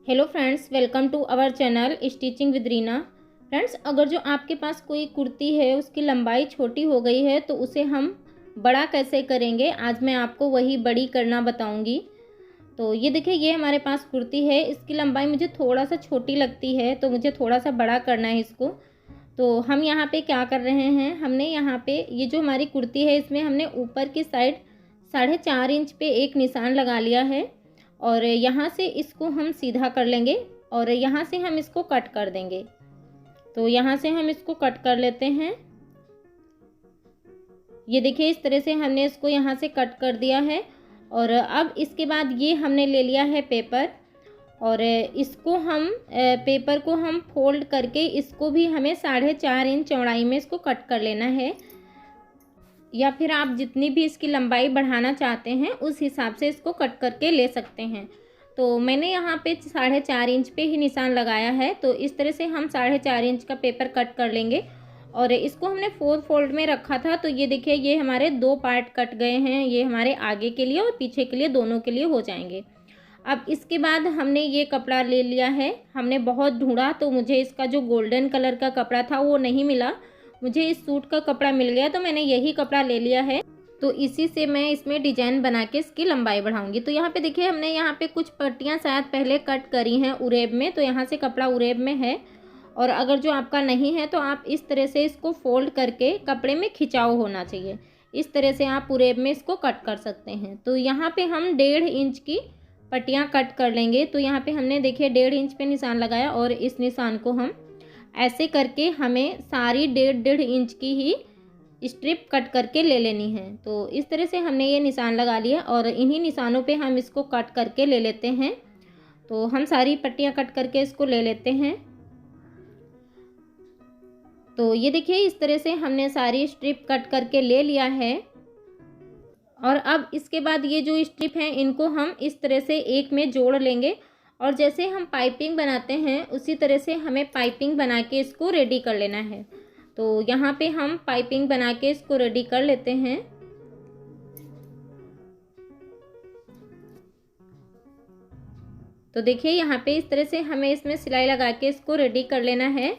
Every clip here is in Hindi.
Hello friends, welcome to our channel stitching with Reena. Friends, अगर जो आपके पास कोई कुर्ती है उसकी लंबाई छोटी हो गई है तो उसे हम बड़ा कैसे करेंगे, आज मैं आपको वही बड़ी करना बताऊंगी। तो ये देखिए, ये हमारे पास कुर्ती है, इसकी लंबाई मुझे थोड़ा सा छोटी लगती है तो मुझे थोड़ा सा बड़ा करना है इसको। तो हम यहाँ पे क्या कर रहे हैं, हमने यहाँ पे ये जो हमारी कुर्ती है इसमें हमने ऊपर की साइड 4.5 इंच पे एक निशान लगा लिया है और यहाँ से इसको हम सीधा कर लेंगे और यहाँ से हम इसको कट कर देंगे। तो यहाँ से हम इसको कट कर लेते हैं। ये देखिए, इस तरह से हमने इसको यहाँ से कट कर दिया है। और अब इसके बाद ये हमने ले लिया है पेपर और इसको हम पेपर को हम फोल्ड करके इसको भी हमें 4.5 इंच चौड़ाई में इसको कट कर लेना है, या फिर आप जितनी भी इसकी लंबाई बढ़ाना चाहते हैं उस हिसाब से इसको कट करके ले सकते हैं। तो मैंने यहाँ पे 4.5 इंच पे ही निशान लगाया है। तो इस तरह से हम 4.5 इंच का पेपर कट कर लेंगे और इसको हमने 4 फोल्ड में रखा था। तो ये देखिए, ये हमारे 2 पार्ट कट गए हैं, ये हमारे आगे के लिए और पीछे के लिए दोनों के लिए हो जाएंगे। अब इसके बाद हमने ये कपड़ा ले लिया है, हमने बहुत ढूंढा तो मुझे इसका जो गोल्डन कलर का कपड़ा था वो नहीं मिला, मुझे इस सूट का कपड़ा मिल गया तो मैंने यही कपड़ा ले लिया है। तो इसी से मैं इसमें डिजाइन बना के इसकी लंबाई बढ़ाऊंगी। तो यहाँ पे देखिए, हमने यहाँ पे कुछ पट्टियाँ शायद पहले कट करी हैं उरेब में, तो यहाँ से कपड़ा उरेब में है। और अगर जो आपका नहीं है तो आप इस तरह से इसको फोल्ड करके कपड़े में खिंचाव होना चाहिए, इस तरह से आप उरेब में इसको कट कर सकते हैं। तो यहाँ पे हम 1.5 इंच की पट्टियाँ कट कर लेंगे। तो यहाँ पे हमने देखिए 1.5 इंच पे निशान लगाया और इस निशान को हम ऐसे करके हमें सारी 1.5 इंच की ही स्ट्रिप कट करके ले लेनी है। तो इस तरह से हमने ये निशान लगा लिया और इन्हीं निशानों पे हम इसको कट करके ले लेते हैं। तो हम सारी पट्टियाँ कट करके इसको ले लेते हैं। तो ये देखिए, इस तरह से हमने सारी स्ट्रिप कट करके ले लिया है। और अब इसके बाद ये जो स्ट्रिप हैं इनको हम इस तरह से एक में जोड़ लेंगे और जैसे हम पाइपिंग बनाते हैं उसी तरह से हमें पाइपिंग बना के इसको रेडी कर लेना है। तो यहाँ पे हम पाइपिंग बना के इसको रेडी कर लेते हैं। तो देखिए, यहाँ पे इस तरह से हमें इसमें सिलाई लगा के इसको रेडी कर लेना है।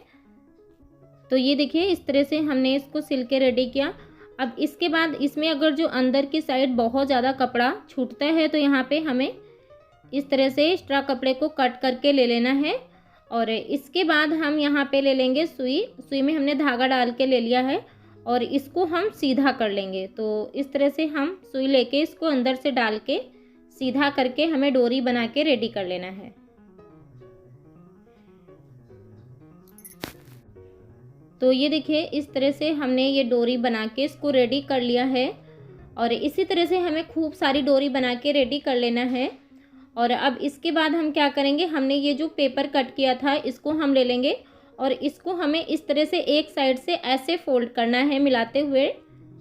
तो ये देखिए, इस तरह से हमने इसको सिल के रेडी किया। अब इसके बाद इसमें अगर जो अंदर की साइड बहुत ज़्यादा कपड़ा छूटता है तो यहाँ पे हमें इस तरह से एक्स्ट्रा कपड़े को कट करके ले लेना है। और इसके बाद हम यहाँ पे ले लेंगे सुई में हमने धागा डाल के ले लिया है और इसको हम सीधा कर लेंगे। तो इस तरह से हम सुई लेके इसको अंदर से डाल के सीधा करके हमें डोरी बना के रेडी कर लेना है। तो ये देखिए, इस तरह से हमने ये डोरी बना के इसको रेडी कर लिया है और इसी तरह से हमें खूब सारी डोरी बना के रेडी कर लेना है। और अब इसके बाद हम क्या करेंगे, हमने ये जो पेपर कट किया था इसको हम ले लेंगे और इसको हमें इस तरह से एक साइड से ऐसे फोल्ड करना है मिलाते हुए,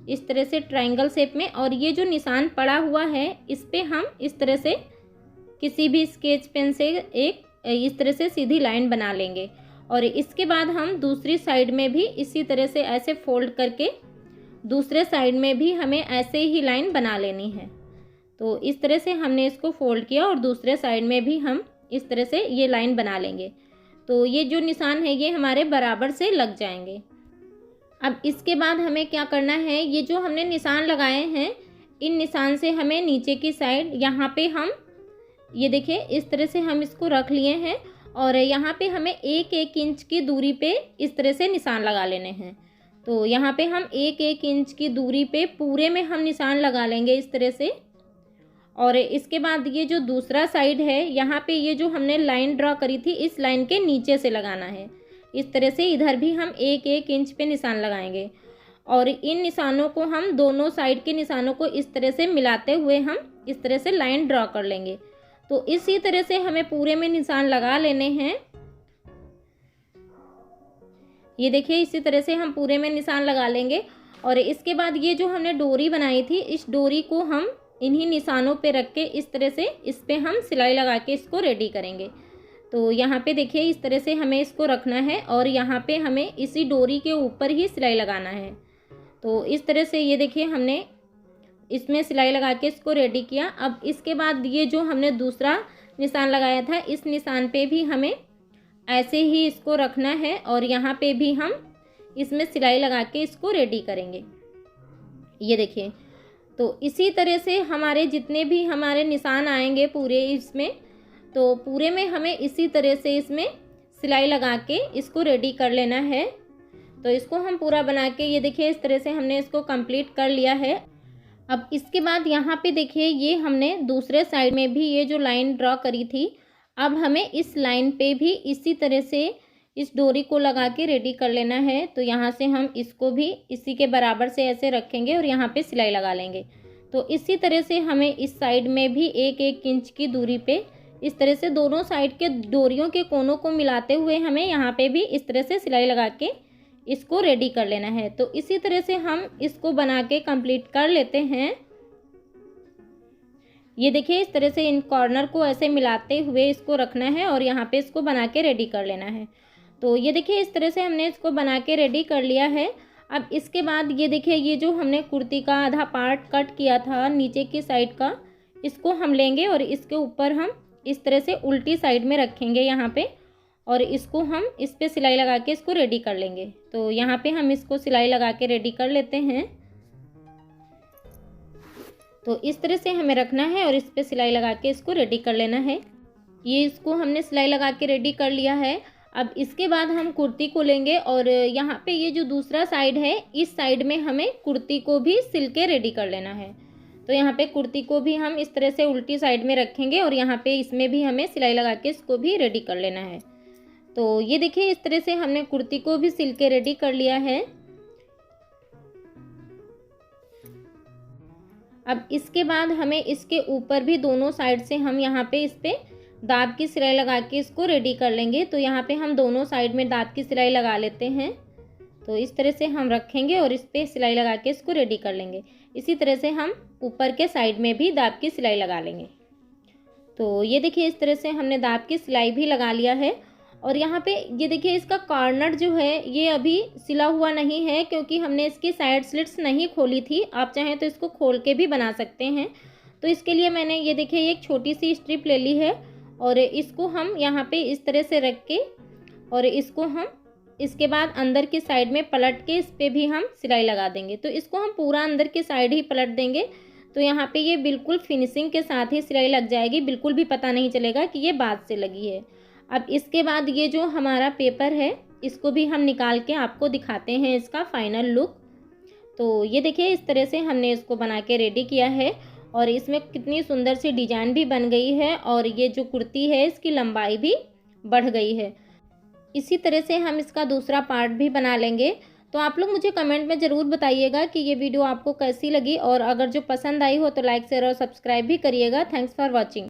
इस तरह से ट्रायंगल शेप में। और ये जो निशान पड़ा हुआ है इस पे हम इस तरह से किसी भी स्केच पेन से एक इस तरह से सीधी लाइन बना लेंगे। और इसके बाद हम दूसरी साइड में भी इसी तरह से ऐसे फोल्ड करके दूसरे साइड में भी हमें ऐसे ही लाइन बना लेनी है। तो इस तरह से हमने इसको फोल्ड किया और दूसरे साइड में भी हम इस तरह से ये लाइन बना लेंगे। तो ये जो निशान है ये हमारे बराबर से लग जाएंगे। अब इसके बाद हमें क्या करना है, ये जो हमने निशान लगाए हैं इन निशान से हमें नीचे की साइड यहाँ पे हम ये देखिए इस तरह से हम इसको रख लिए हैं और यहाँ पे हमें 1-1 इंच की दूरी पे इस तरह से निशान लगा लेने हैं। तो यहाँ पे हम 1-1 इंच की दूरी पे पूरे में हम निशान लगा लेंगे इस तरह से। और इसके बाद ये जो दूसरा साइड है यहाँ पे ये जो हमने लाइन ड्रॉ करी थी इस लाइन के नीचे से लगाना है। इस तरह से इधर भी हम 1-1 इंच पे निशान लगाएंगे और इन निशानों को हम दोनों साइड के निशानों को इस तरह से मिलाते हुए हम इस तरह से लाइन ड्रॉ कर लेंगे। तो इसी तरह से हमें पूरे में निशान लगा लेने हैं। ये देखिए, इसी तरह से हम पूरे में निशान लगा लेंगे और इसके बाद ये जो हमने डोरी बनाई थी इस डोरी को हम इन्हीं निशानों पे रख के इस तरह से इस पे हम सिलाई लगा के इसको रेडी करेंगे। तो यहाँ पे देखिए, इस तरह से हमें इसको रखना है और यहाँ पे हमें इसी डोरी के ऊपर ही सिलाई लगाना है। तो इस तरह से ये देखिए, हमने इसमें सिलाई लगा के इसको रेडी किया। अब इसके बाद ये जो हमने दूसरा निशान लगाया था, इस निशान पे भी हमें ऐसे ही इसको रखना है और यहाँ पे भी हम इसमें सिलाई लगा के इसको रेडी करेंगे। ये देखिए, तो इसी तरह से हमारे जितने भी हमारे निशान आएंगे पूरे इसमें, तो पूरे में हमें इसी तरह से इसमें सिलाई लगा के इसको रेडी कर लेना है। तो इसको हम पूरा बना के ये देखिए इस तरह से हमने इसको कंप्लीट कर लिया है। अब इसके बाद यहाँ पे देखिए ये हमने दूसरे साइड में भी ये जो लाइन ड्रॉ करी थी, अब हमें इस लाइन पे भी इसी तरह से इस डोरी को लगा के रेडी कर लेना है। तो यहाँ से हम इसको भी इसी के बराबर से ऐसे रखेंगे और यहाँ पे सिलाई लगा लेंगे। तो इसी तरह से हमें इस साइड में भी 1-1 इंच की दूरी पे इस तरह से दोनों साइड के डोरियों के कोनों को मिलाते हुए हमें यहाँ पे भी इस तरह से सिलाई लगा के इसको रेडी कर लेना है। तो इसी तरह से हम इसको बना के कंप्लीट कर लेते हैं। ये देखिए इस तरह से इन कॉर्नर को ऐसे मिलाते हुए इसको रखना है और यहाँ पे इसको बना के रेडी कर लेना है। तो ये देखिए इस तरह से हमने इसको बना के रेडी कर लिया है। अब इसके बाद ये देखिए ये जो हमने कुर्ती का आधा पार्ट कट किया था नीचे की साइड का, इसको हम लेंगे और इसके ऊपर हम इस तरह से उल्टी साइड में रखेंगे यहाँ पे, और इसको हम इस पे सिलाई लगा के इसको रेडी कर लेंगे। तो यहाँ पे हम इसको सिलाई लगा के रेडी कर लेते हैं। तो इस तरह से हमें रखना है और इस पे सिलाई लगा के इसको रेडी कर लेना है। ये इसको हमने सिलाई लगा के रेडी कर लिया है। अब इसके बाद हम कुर्ती को लेंगे और यहाँ पे ये जो दूसरा साइड है, इस साइड में हमें कुर्ती को भी सिल के रेडी कर लेना है। तो यहाँ पे कुर्ती को भी हम इस तरह से उल्टी साइड में रखेंगे और यहाँ पे इसमें भी हमें सिलाई लगा के इसको भी रेडी कर लेना है। तो ये देखिए इस तरह से हमने कुर्ती को भी सिल के रेडी कर लिया है। अब इसके बाद हमें इसके ऊपर भी दोनों साइड से हम यहाँ पे इस पे दाब की सिलाई लगा के इसको रेडी कर लेंगे। तो यहाँ पे हम दोनों साइड में दाब की सिलाई लगा लेते हैं। तो इस तरह से हम रखेंगे और इस पे सिलाई लगा के इसको रेडी कर लेंगे। इसी तरह से हम ऊपर के साइड में भी दाब की सिलाई लगा लेंगे। तो ये देखिए इस तरह से हमने दाब की सिलाई भी लगा लिया है। और यहाँ पे ये देखिए इसका कॉर्नर जो है ये अभी सिला हुआ नहीं है, क्योंकि हमने इसकी साइड स्लिट्स नहीं खोली थी। आप चाहें तो इसको खोल के भी बना सकते हैं। तो इसके लिए मैंने ये देखिए एक छोटी सी स्ट्रिप ले ली है और इसको हम यहाँ पे इस तरह से रख के और इसको हम इसके बाद अंदर की साइड में पलट के इस पर भी हम सिलाई लगा देंगे। तो इसको हम पूरा अंदर की साइड ही पलट देंगे। तो यहाँ पे ये बिल्कुल फिनिशिंग के साथ ही सिलाई लग जाएगी, बिल्कुल भी पता नहीं चलेगा कि ये बाद से लगी है। अब इसके बाद ये जो हमारा पेपर है इसको भी हम निकाल के आपको दिखाते हैं इसका फाइनल लुक। तो ये देखिए इस तरह से हमने इसको बना के रेडी किया है और इसमें कितनी सुंदर सी डिजाइन भी बन गई है और ये जो कुर्ती है इसकी लंबाई भी बढ़ गई है। इसी तरह से हम इसका दूसरा पार्ट भी बना लेंगे। तो आप लोग मुझे कमेंट में ज़रूर बताइएगा कि ये वीडियो आपको कैसी लगी, और अगर जो पसंद आई हो तो लाइक शेयर और सब्सक्राइब भी करिएगा। Thanks for watching.